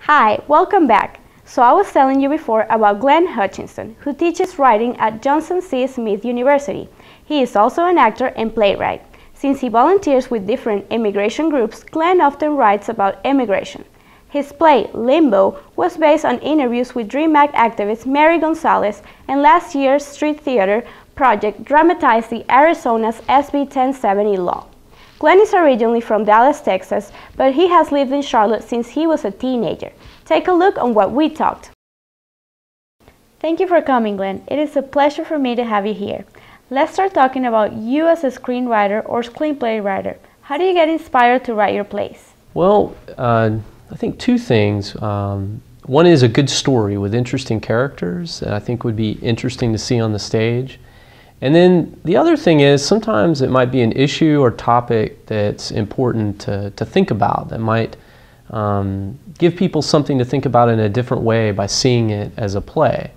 Hi, welcome back. So I was telling you before about Gleen Hutchinson, who teaches writing at Johnson C. Smith University. He is also an actor and playwright. Since he volunteers with different immigration groups, Gleen often writes about immigration. His play, Limbo, was based on interviews with DREAM Act activist Mary Gonzalez, and last year's Street Theater project dramatized the Arizona's SB 1070 law. Gleen is originally from Dallas, Texas, but he has lived in Charlotte since he was a teenager. Take a look on what we talked. Thank you for coming, Gleen. It is a pleasure for me to have you here. Let's start talking about you as a screenwriter or screenplay writer. How do you get inspired to write your plays? Well, I think two things. One is a good story with interesting characters that I think would be interesting to see on the stage. And then the other thing is sometimes it might be an issue or topic that's important to think about, that might give people something to think about in a different way by seeing it as a play.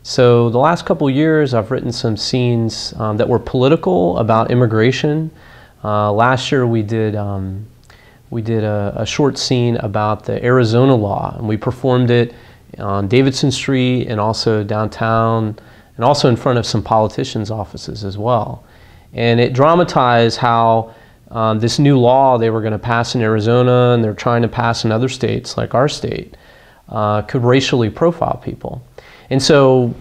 So the last couple years I've written some scenes that were political about immigration. Last year we did a short scene about the Arizona law, and we performed it on Davidson Street and also downtown, and also in front of some politicians' offices as well. And it dramatized how this new law they were going to pass in Arizona, and they're trying to pass in other states like our state, could racially profile people. And so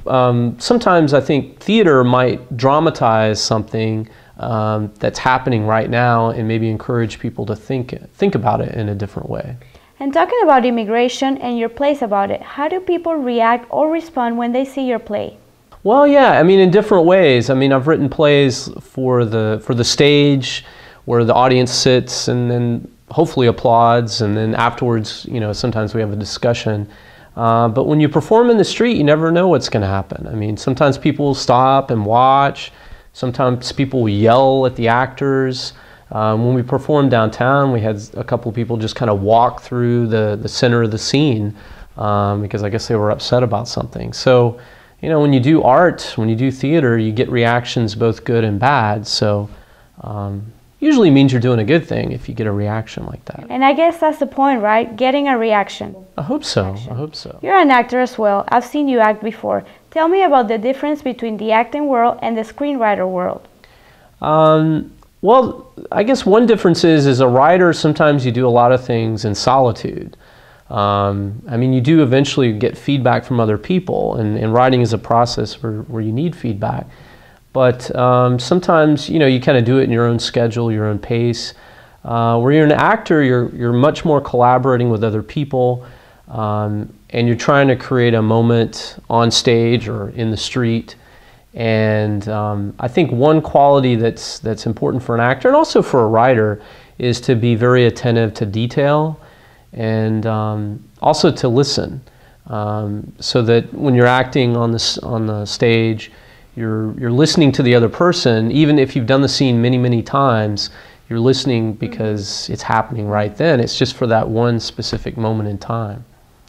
sometimes I think theater might dramatize something that's happening right now and maybe encourage people to think about it in a different way. And talking about immigration and your plays about it, how do people react or respond when they see your play? Well, yeah, I mean, in different ways. I mean, I've written plays for the stage where the audience sits and then hopefully applauds, and then afterwards, you know, sometimes we have a discussion. But when you perform in the street, you never know what's going to happen. I mean, sometimes people will stop and watch. Sometimes people will yell at the actors. When we performed downtown, we had a couple of people just kind of walk through the center of the scene because I guess they were upset about something. So, you know, when you do art, when you do theater, you get reactions both good and bad. So usually means you're doing a good thing if you get a reaction like that. And I guess that's the point, right? Getting a reaction. I hope so. I hope so. You're an actor as well. I've seen you act before. Tell me about the difference between the acting world and the screenwriter world. Well, I guess one difference is as a writer, sometimes you do a lot of things in solitude. I mean, you do eventually get feedback from other people, and writing is a process where you need feedback. But sometimes, you know, you kind of do it in your own schedule, your own pace. Where you're an actor, you're much more collaborating with other people, and you're trying to create a moment on stage or in the street. And I think one quality that's important for an actor and also for a writer is to be very attentive to detail and also to listen, so that when you're acting on the stage, you're listening to the other person. Even if you've done the scene many times, you're listening because it's happening right then. It's just for that one specific moment in time.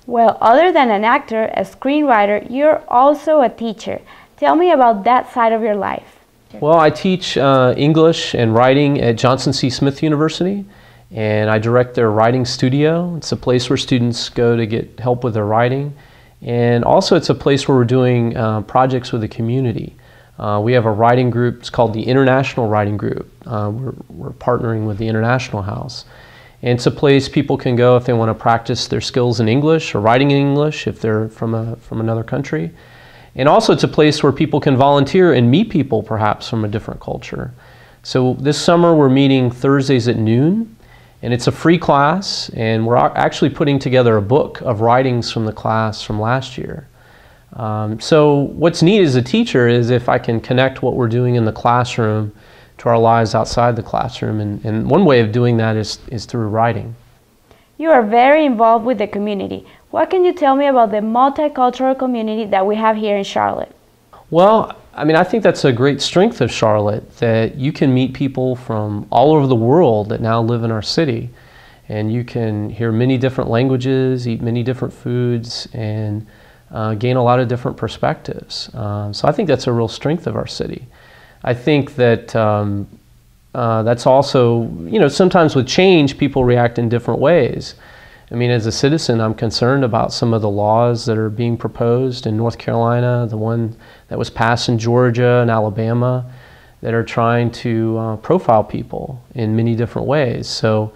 Well, other than an actor, a screenwriter, you're also a teacher. Tell me about that side of your life. Well, I teach English and writing at Johnson C. Smith University, and I direct their writing studio. It's a place where students go to get help with their writing. And also it's a place where we're doing projects with the community. We have a writing group, it's called the International Writing Group. We're partnering with the International House. And it's a place people can go if they want to practice their skills in English or writing in English if they're from another country. And also it's a place where people can volunteer and meet people perhaps from a different culture. So this summer we're meeting Thursdays at noon. And it's a free class, and we're actually putting together a book of writings from the class from last year. So what's neat as a teacher is if I can connect what we're doing in the classroom to our lives outside the classroom, and one way of doing that is through writing. You are very involved with the community. What can you tell me about the multicultural community that we have here in Charlotte? Well, I mean, I think that's a great strength of Charlotte, that you can meet people from all over the world that now live in our city. And you can hear many different languages, eat many different foods, and gain a lot of different perspectives. So I think that's a real strength of our city. I think that that's also, you know, sometimes with change, people react in different ways. I mean, as a citizen, I'm concerned about some of the laws that are being proposed in North Carolina, the one that was passed in Georgia and Alabama, that are trying to profile people in many different ways. So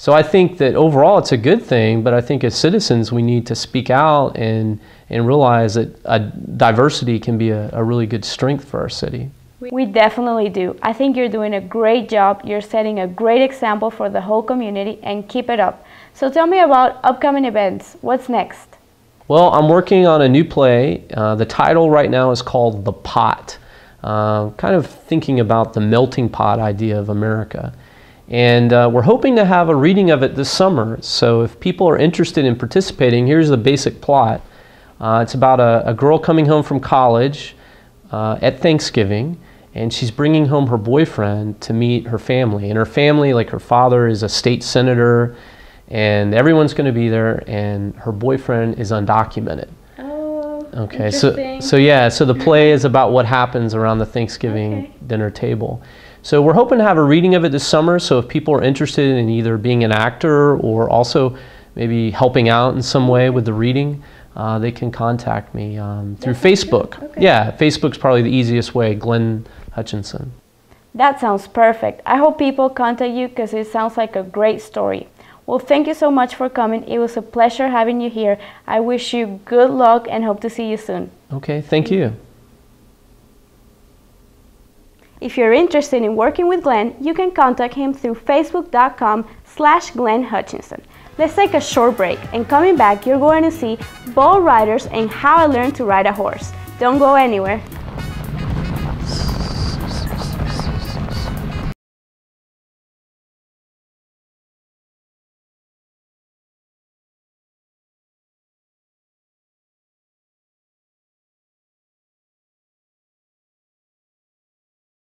I think that overall it's a good thing, but I think as citizens we need to speak out and realize that diversity can be a really good strength for our city. We definitely do. I think you're doing a great job. You're setting a great example for the whole community, and keep it up. So tell me about upcoming events. What's next? Well, I'm working on a new play. The title right now is called The Pot. Kind of thinking about the melting pot idea of America. And we're hoping to have a reading of it this summer. So if people are interested in participating, here's the basic plot. It's about a girl coming home from college at Thanksgiving, and she's bringing home her boyfriend to meet her family. And her family, like her father is a state senator, and everyone's going to be there, and her boyfriend is undocumented. Okay, so the play is about what happens around the Thanksgiving dinner table. So we're hoping to have a reading of it this summer, so if people are interested in either being an actor or also maybe helping out in some way with the reading, they can contact me through Facebook. Okay. Yeah, Facebook's probably the easiest way, Gleen Hutchinson. That sounds perfect. I hope people contact you because it sounds like a great story. Well, thank you so much for coming. It was a pleasure having you here. I wish you good luck and hope to see you soon. Okay, thank you. If you're interested in working with Glenn, you can contact him through facebook.com/Gleen Hutchinson. Let's take a short break, and coming back, you're going to see bull riders and how I learned to ride a horse. Don't go anywhere.